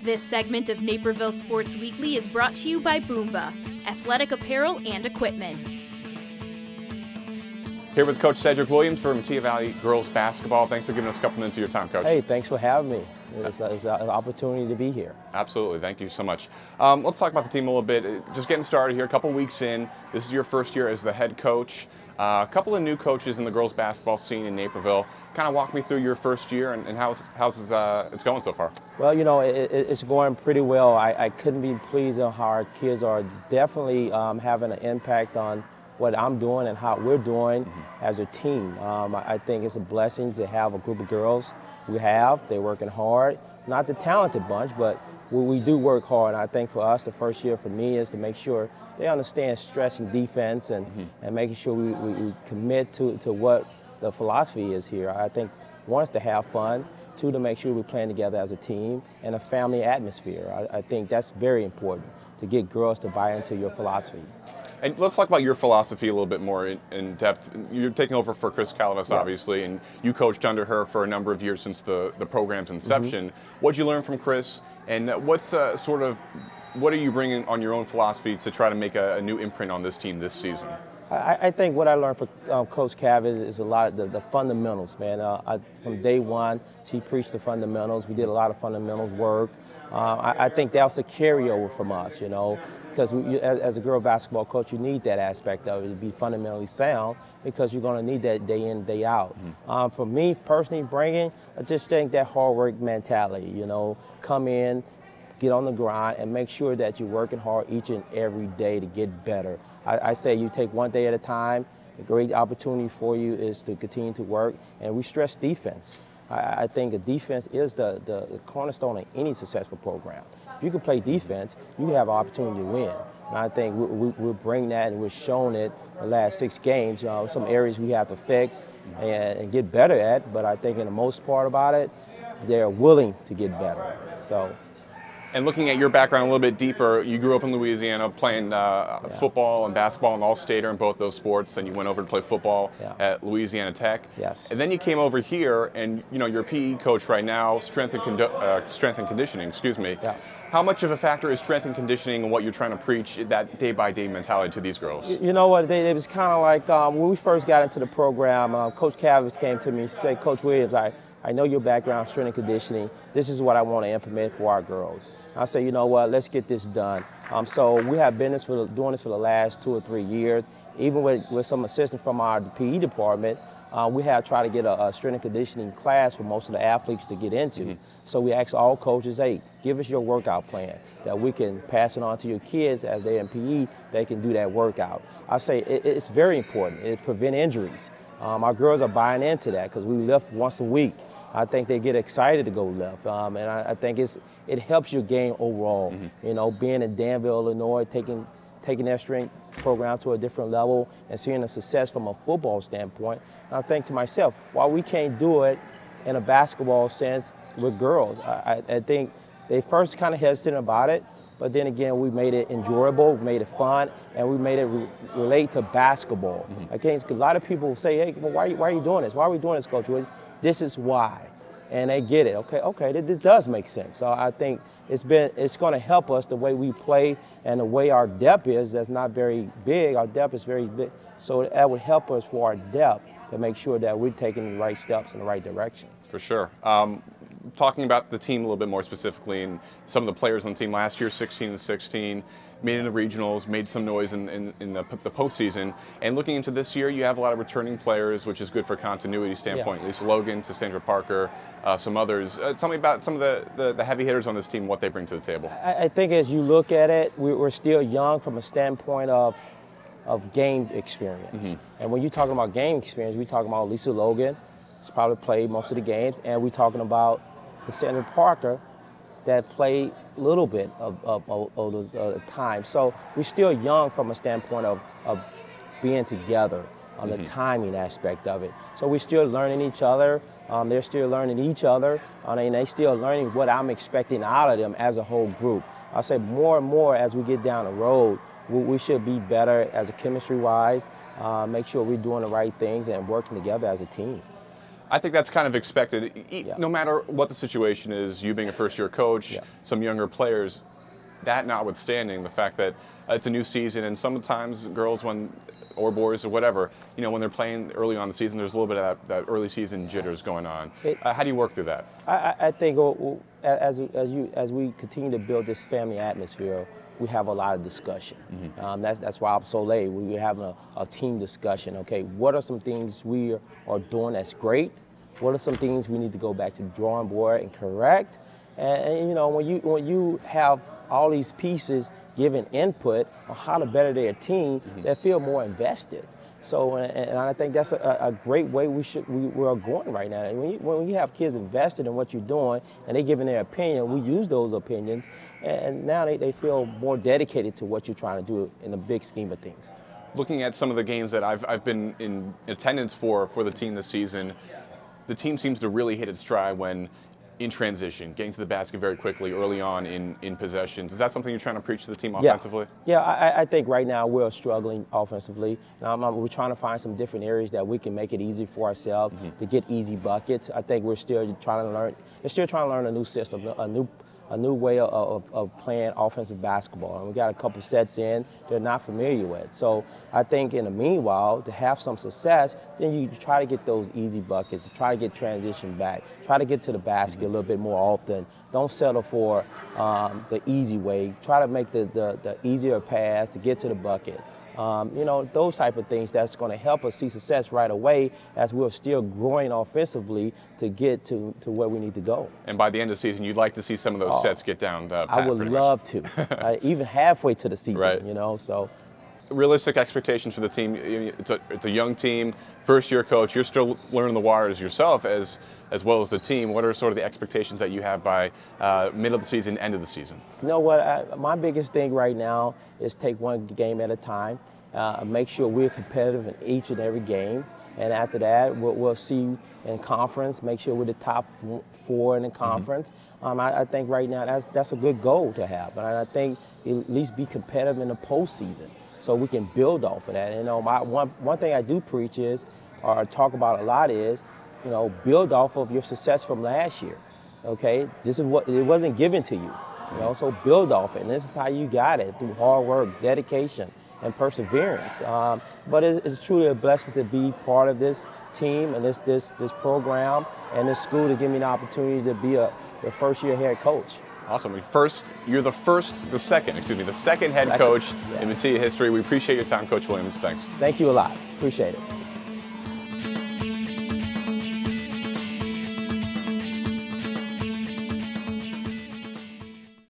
This segment of Naperville Sports Weekly is brought to you by Boombah, athletic apparel and equipment. Here with Coach Cedric Williams for Metea Valley Girls Basketball. Thanks for giving us a couple minutes of your time, Coach. Hey, thanks for having me. It's an opportunity to be here. Absolutely. Thank you so much. Let's talk about the team a little bit. Just getting started here, a couple weeks in. This is your first year as the head coach. A couple of new coaches in the girls basketball scene in Naperville. Kind of walk me through your first year and how it's going so far. Well, you know, it's going pretty well. I couldn't be pleased on how our kids are definitely having an impact on what I'm doing and how we're doing as a team. I think it's a blessing to have a group of girls they're working hard. Not the talented bunch, but we do work hard. And I think for us, the first year for me is to make sure they understand stress and defense and making sure we commit to what the philosophy is here. I think one is to have fun, two to make sure we're playing together as a team, and a family atmosphere. I think that's very important to get girls to buy into your philosophy. And let's talk about your philosophy a little bit more in depth. You're taking over for Chris Calavas, yes, obviously, and you coached under her for a number of years since the program's inception. What'd you learn from Chris, and what are you bringing on your own philosophy to try to make a new imprint on this team this season? I think what I learned from Coach Calavas is a lot of the fundamentals, man. From day one, she preached the fundamentals. We did a lot of fundamentals work. I think that was a carryover from us, you know, because as a girl basketball coach, you need that aspect of it to be fundamentally sound, because you're going to need that day in, day out. For me personally, I just think that hard work mentality, you know, come in, get on the grind, and make sure that you're working hard each and every day to get better. I say you take one day at a time. A great opportunity for you is to continue to work, and we stress defense. I think the defense is the cornerstone of any successful program. If you can play defense, you have an opportunity to win. And I think we'll bring that, and we've shown it the last 6 games. Some areas we have to fix and get better at, but I think in the most part about it, they're willing to get better. So. And looking at your background a little bit deeper, you grew up in Louisiana playing football and basketball and all-stater in both those sports, and you went over to play football at Louisiana Tech. Yes. And then you came over here, and you know you're a PE coach right now, strength and conditioning. Excuse me. Yeah. How much of a factor is strength and conditioning and what you're trying to preach, that day-by-day mentality to these girls? You know what? It was kind of like when we first got into the program, Coach Calavas came to me and said, "Coach Williams, I know your background, strength and conditioning. This is what I want to implement for our girls." I said, you know what, let's get this done. So we have been doing this for the last 2 or 3 years. Even with some assistance from our PE department, we have tried to get a strength and conditioning class for most of the athletes to get into. So we asked all coaches, hey, give us your workout plan that we can pass it on to your kids as they're in PE, they can do that workout. I say it's very important. It prevents injuries. Our girls are buying into that because we lift once a week. I think they get excited to go lift, and I think it helps your game overall. You know, being in Danville, Illinois, taking their strength program to a different level and seeing the success from a football standpoint. And I think to myself, why we can't do it in a basketball sense with girls? I think they first kind of hesitant about it, but then again, we made it enjoyable, we made it fun, and we made it relate to basketball. Again, a lot of people say, hey, well, why are you doing this? Why are we doing this, Coach? This is why, and they get it. Okay, this does make sense. So I think it's going to help us the way we play and the way our depth is. That's not very big. Our depth is very big, so that would help us for our depth to make sure that we're taking the right steps in the right direction. For sure. Talking about the team a little bit more specifically, and some of the players on the team last year, 16 and 16. Made in the regionals, made some noise in the postseason. And looking into this year, you have a lot of returning players, which is good for continuity standpoint. Lisa Logan, to Sandra Parker, some others. Tell me about some of the heavy hitters on this team, what they bring to the table. I think as you look at it, we're still young from a standpoint of game experience. And when you're talking about game experience, we're talking about Lisa Logan, who's probably played most of the games, and we're talking about Sandra Parker, that played a little bit of the time. So we're still young from a standpoint of being together on the timing aspect of it. So we're still learning each other. They're still learning each other. And they're still learning what I'm expecting out of them as a whole group. I say more and more as we get down the road, we should be better as a chemistry-wise, make sure we're doing the right things and working together as a team. I think that's kind of expected. No matter what the situation is, you being a first-year coach, some younger players, that notwithstanding, the fact that it's a new season, and sometimes girls or boys or whatever, when they're playing early on in the season, there's a little bit of that early season jitters going on. How do you work through that? I think as we continue to build this family atmosphere, we have a lot of discussion. That's why I'm so late. We're having a team discussion. Okay, what are some things we are doing that's great? What are some things we need to go back to the drawing board and correct? And when you have all these pieces giving input on how to better their team, they feel more invested. So, and I think that's a great way we're going right now. When you have kids invested in what you're doing and they're giving their opinion, we use those opinions, and now they feel more dedicated to what you're trying to do in the big scheme of things. Looking at some of the games that I've been in attendance for the team this season, the team seems to really hit its stride when in transition, getting to the basket very quickly early on in possessions. Is that something you're trying to preach to the team offensively? Yeah, I think right now we're struggling offensively. We're trying to find some different areas that we can make it easy for ourselves to get easy buckets. I think we're still trying to learn a new system, a new way of playing offensive basketball. And we got a couple sets in they're not familiar with. So I think in the meanwhile, to have some success, then you try to get those easy buckets, to try to get transition back, try to get to the basket a little bit more often. Don't settle for the easy way. Try to make the easier pass to get to the bucket. Those type of things that's going to help us see success right away as we're still growing offensively to get to where we need to go. And by the end of the season, you'd like to see some of those sets get down. I would love to, even halfway to the season. Right. So. Realistic expectations for the team. It's a young team, first-year coach. You're still learning the waters yourself as well as the team. What are sort of the expectations that you have by middle of the season, end of the season? You know what? My biggest thing right now is take one game at a time. Make sure we're competitive in each and every game. And after that, we'll see in conference, make sure we're the top 4 in the conference. I think right now that's a good goal to have. And I think at least be competitive in the postseason so we can build off of that. One thing I do preach is, or talk about a lot is, build off of your success from last year. Okay, this is what it wasn't given to you. So build off it. And this is how you got it, through hard work, dedication, and perseverance. But it's truly a blessing to be part of this team and this program and this school to give me an opportunity to be the first-year head coach. Awesome. You're the second head coach in Metea history. We appreciate your time, Coach Williams. Thanks. Thank you a lot. Appreciate it.